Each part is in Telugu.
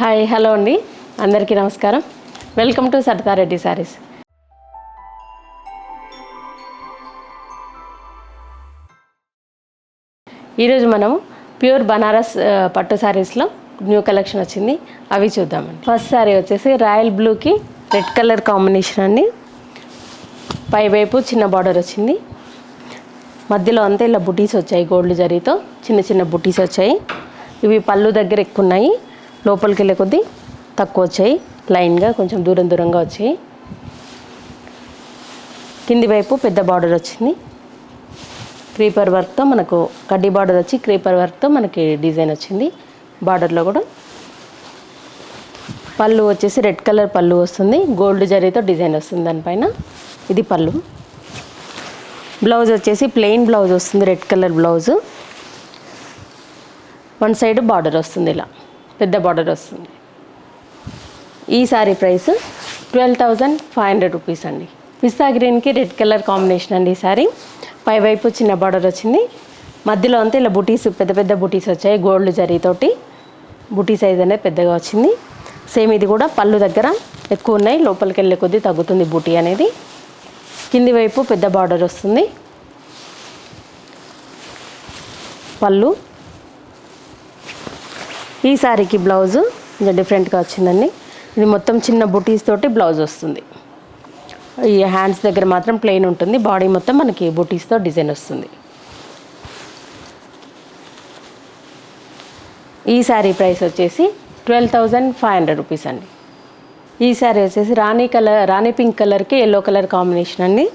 హాయ్ హలో అండి, అందరికీ నమస్కారం. Welcome to Saritha Reddy saris. ఈరోజు మనం ప్యూర్ బనారస్ పట్టు శారీస్లో న్యూ కలెక్షన్ వచ్చింది, అవి చూద్దామండి. ఫస్ట్ శారీ వచ్చేసి రాయల్ బ్లూకి రెడ్ కలర్ కాంబినేషన్ అండి. పై వైపు చిన్న బార్డర్ వచ్చింది, మధ్యలో అంతా ఇలా బుటీస్ వచ్చాయి, గోల్డ్ జరీతో చిన్న చిన్న బుటీస్ వచ్చాయి. ఇవి పళ్ళు దగ్గర ఎక్కువ ఉన్నాయి, లోపలికి వెళ్ళే కొద్దీ తక్కువ వచ్చాయి, లైన్గా కొంచెం దూరంగా వచ్చాయి. కింది వైపు పెద్ద బార్డర్ వచ్చింది, క్రీపర్ వర్క్తో మనకు కడ్డీ బార్డర్ వచ్చి క్రీపర్ వర్క్తో మనకి డిజైన్ వచ్చింది. బార్డర్లో కూడా పళ్ళు వచ్చేసి రెడ్ కలర్ పళ్ళు వస్తుంది, గోల్డ్ జరీతో డిజైన్ వస్తుంది దానిపైన. ఇది పళ్ళు. బ్లౌజ్ వచ్చేసి ప్లెయిన్ బ్లౌజ్ వస్తుంది, red colour blouse. One side border వస్తుంది, ఇలా పెద్ద బార్డర్ వస్తుంది. ఈ శారీ ప్రైస్ 12,500 రూపీస్ అండి. పిస్తా గ్రీన్కి రెడ్ కలర్ కాంబినేషన్ అండి ఈ శారీ. పైవైపు చిన్న బార్డర్ వచ్చింది, మధ్యలో అంతా ఇలా బుటీస్ పెద్ద పెద్ద బుటీస్ వచ్చాయి, గోల్డ్ జరీతోటి బుటీ సైజ్ అనేది పెద్దగా వచ్చింది. సేమ్ ఇది కూడా పళ్ళు దగ్గర ఎక్కువ ఉన్నాయి, లోపలికి వెళ్ళే కొద్దీ తగ్గుతుంది బుటీ అనేది. కింది వైపు పెద్ద బార్డర్ వస్తుంది. పళ్ళు. ఈ శారీకి బ్లౌజు కొంచెం డిఫరెంట్గా వచ్చిందండి. ఇది మొత్తం చిన్న బుటీస్ తోటి బ్లౌజ్ వస్తుంది. ఈ హ్యాండ్స్ దగ్గర మాత్రం ప్లెయిన్ ఉంటుంది, బాడీ మొత్తం మనకి బుటీస్తో డిజైన్ వస్తుంది. ఈ శారీ ప్రైస్ వచ్చేసి 12,500 రూపీస్ అండి. ఈ శారీ వచ్చేసి రాణి పింక్ కలర్కి ఎల్లో కలర్ కాంబినేషన్ అండి.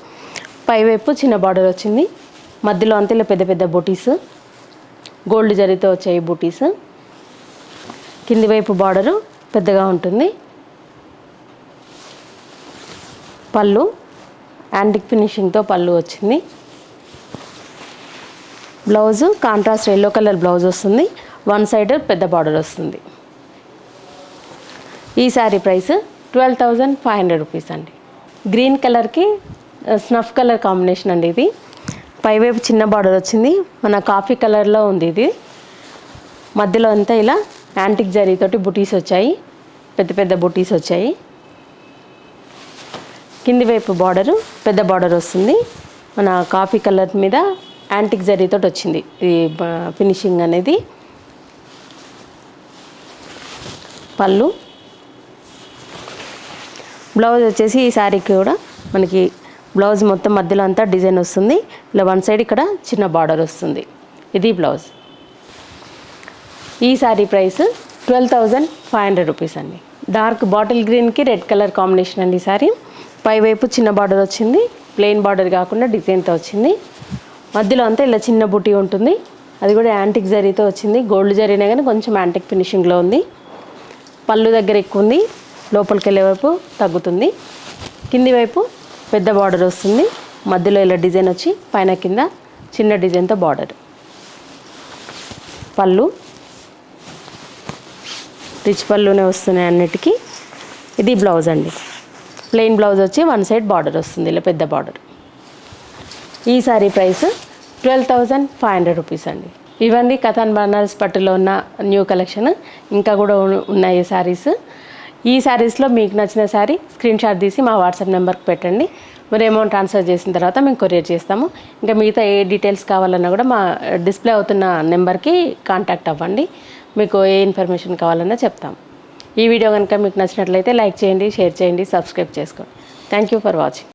పైవైపు చిన్న బార్డర్ వచ్చింది, మధ్యలో అంతా ఇలా పెద్ద పెద్ద బుటీస్, గోల్డ్ జరీతో వచ్చాయి బుటీస్. కింది వైపు బార్డరు పెద్దగా ఉంటుంది. పళ్ళు యాంటిక్ ఫినిషింగ్తో పళ్ళు వచ్చింది. Blouse contrast yellow colour blouse వస్తుంది, వన్ సైడ్ పెద్ద బార్డర్ వస్తుంది. ఈ శారీ ప్రైస్ 12,500 రూపీస్ అండి. గ్రీన్ కలర్కి స్నఫ్ కలర్ కాంబినేషన్ అండి ఇది. పైవైపు చిన్న బార్డర్ వచ్చింది, మన కాఫీ కలర్లో ఉంది ఇది. మధ్యలో అంతా ఇలా యాంటిక్ జరీతోటి బుటీస్ వచ్చాయి, పెద్ద పెద్ద బుటీస్ వచ్చాయి. కింది వైపు బార్డరు పెద్ద బార్డర్ వస్తుంది, మన కాఫీ కలర్ మీద యాంటిక్ జరీతోటి వచ్చింది ఈ ఫినిషింగ్ అనేది. పళ్ళు. బ్లౌజ్ వచ్చేసి ఈ శారీకి కూడా మనకి బ్లౌజ్ మొత్తం మధ్యలో అంతా డిజైన్ వస్తుంది, ఇలా వన్ సైడ్ ఇక్కడ చిన్న బార్డర్ వస్తుంది. ఇది బ్లౌజ్. ఈ శారీ ప్రైస్ 12,500 రూపీస్ అండి. డార్క్ బాటిల్ గ్రీన్కి రెడ్ కలర్ కాంబినేషన్ అండి ఈ శారీ. పైవైపు చిన్న బార్డర్ వచ్చింది, ప్లెయిన్ బార్డర్ కాకుండా డిజైన్తో వచ్చింది. మధ్యలో అంతా ఇలా చిన్న బుటీ ఉంటుంది, అది కూడా యాంటిక్ జరీతో వచ్చింది, గోల్డ్ జరీనే కానీ కొంచెం యాంటిక్ ఫినిషింగ్లో ఉంది. పళ్ళు దగ్గర ఎక్కువ ఉంది, లోపలికి వెళ్ళే వైపు తగ్గుతుంది. కింది వైపు పెద్ద బార్డర్ వస్తుంది, మధ్యలో ఇలా డిజైన్ వచ్చి పైన కింద చిన్న డిజైన్తో బార్డర్. పళ్ళు రిచ్ పళ్ళునే వస్తున్నాయి అన్నిటికీ. ఇది బ్లౌజ్ అండి, ప్లెయిన్ బ్లౌజ్ వచ్చి వన్ సైడ్ బార్డర్ వస్తుంది, ఇలా పెద్ద బార్డర్. ఈ శారీ ప్రైస్ 12,500 రూపీస్ అండి. ఇవన్నీ కథన్ బనారస్ పట్టులో ఉన్న న్యూ కలెక్షన్, ఇంకా కూడా ఉన్నాయి శారీస్. ఈ శారీస్లో మీకు నచ్చిన శారీ స్క్రీన్ షాట్ తీసి మా వాట్సాప్ నెంబర్కి పెట్టండి, మీరు అమౌంట్ ట్రాన్స్ఫర్ చేసిన తర్వాత మేము కొరియర్ చేస్తాము. ఇంకా మిగతా ఏ డీటెయిల్స్ కావాలన్నా కూడా మా డిస్ప్లే అవుతున్న నెంబర్కి కాంటాక్ట్ అవ్వండి, మీకు ఏ ఇన్ఫర్మేషన్ కావాలన్నా చెప్తాము. ఈ వీడియో కనుక మీకు నచ్చినట్లయితే లైక్ చేయండి, షేర్ చేయండి, సబ్స్క్రైబ్ చేసుకోండి. Thank you for watching.